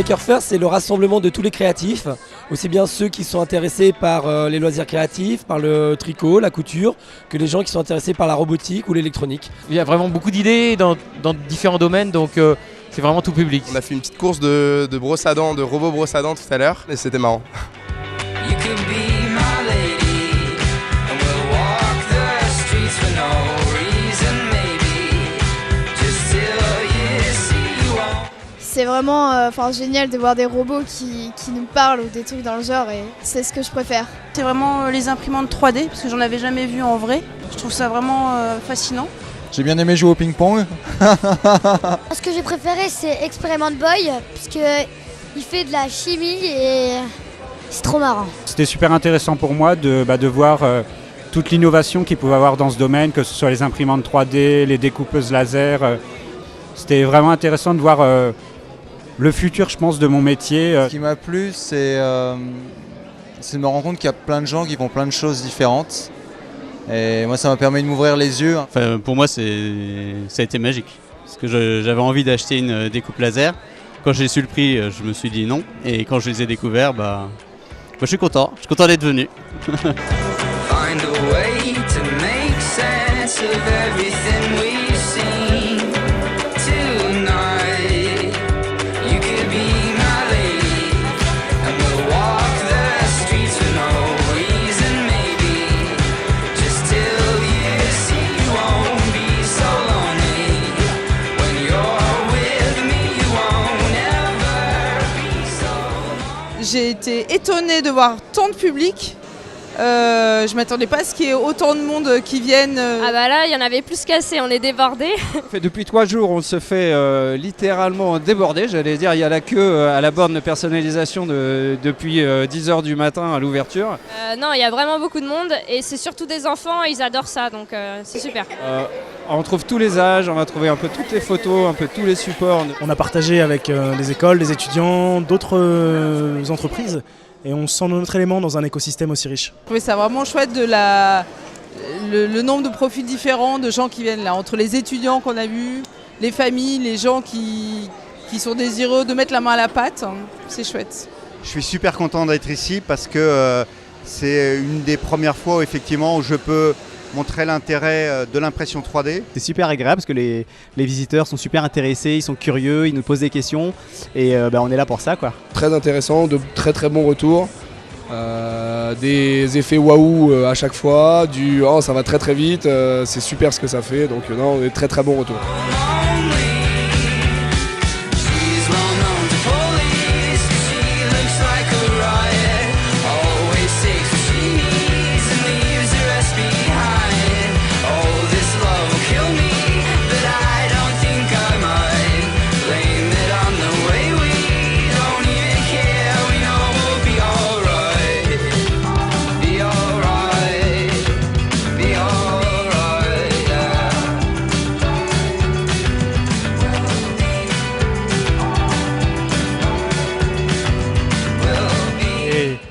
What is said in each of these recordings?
Maker Faire, c'est le rassemblement de tous les créatifs, aussi bien ceux qui sont intéressés par les loisirs créatifs, par le tricot, la couture, que les gens qui sont intéressés par la robotique ou l'électronique. Il y a vraiment beaucoup d'idées dans différents domaines, donc c'est vraiment tout public. On a fait une petite course de brosse à dents, de robots brosse à dents tout à l'heure, et c'était marrant. C'est vraiment génial de voir des robots qui nous parlent ou des trucs dans le genre et c'est ce que je préfère. C'est vraiment les imprimantes 3D parce que j'en avais jamais vu en vrai. Je trouve ça vraiment fascinant. J'ai bien aimé jouer au ping-pong. Ce que j'ai préféré c'est Experiment Boy puisqu'il fait de la chimie et c'est trop marrant. C'était super intéressant pour moi de voir toute l'innovation qu'il pouvait avoir dans ce domaine, que ce soit les imprimantes 3D, les découpeuses laser. C'était vraiment intéressant de voir le futur, je pense, de mon métier. Ce qui m'a plu, c'est de me rendre compte qu'il y a plein de gens qui font plein de choses différentes. Et moi, ça m'a permis de m'ouvrir les yeux. Enfin, pour moi, ça a été magique. Parce que j'avais envie d'acheter une découpe laser. Quand j'ai su le prix, je me suis dit non. Et quand je les ai découverts, je suis content. Je suis content d'être venu. J'ai été étonnée de voir tant de public. Je m'attendais pas à ce qu'il y ait autant de monde qui viennent. Ah bah là, il y en avait plus qu'assez, on est débordés. Depuis 3 jours, on se fait littéralement déborder. J'allais dire, il y a la queue à la borne de personnalisation depuis 10h du matin à l'ouverture. Non, il y a vraiment beaucoup de monde et c'est surtout des enfants, ils adorent ça, donc c'est super. On trouve tous les âges, on va trouver un peu toutes les photos, un peu tous les supports. On a partagé avec les écoles, les étudiants, d'autres entreprises. Et on sent notre élément dans un écosystème aussi riche. Je trouvais ça vraiment chouette le nombre de profils différents de gens qui viennent là, entre les étudiants qu'on a vus, les familles, les gens qui sont désireux de mettre la main à la pâte. C'est chouette. Je suis super content d'être ici parce que c'est une des premières fois effectivement où je peux montrer l'intérêt de l'impression 3D. C'est super agréable parce que les visiteurs sont super intéressés, ils sont curieux, ils nous posent des questions et on est là pour ça, quoi. Très intéressant, de très très bons retours. Des effets waouh à chaque fois, ça va très très vite, c'est super ce que ça fait, donc non, des très très bons retours.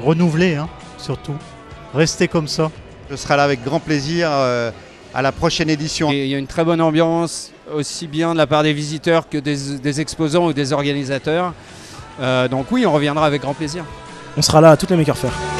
Renouveler, surtout. Rester comme ça. Je serai là avec grand plaisir à la prochaine édition. Et il y a une très bonne ambiance, aussi bien de la part des visiteurs que des exposants ou des organisateurs. Donc oui, on reviendra avec grand plaisir. On sera là à toutes les Maker Faire.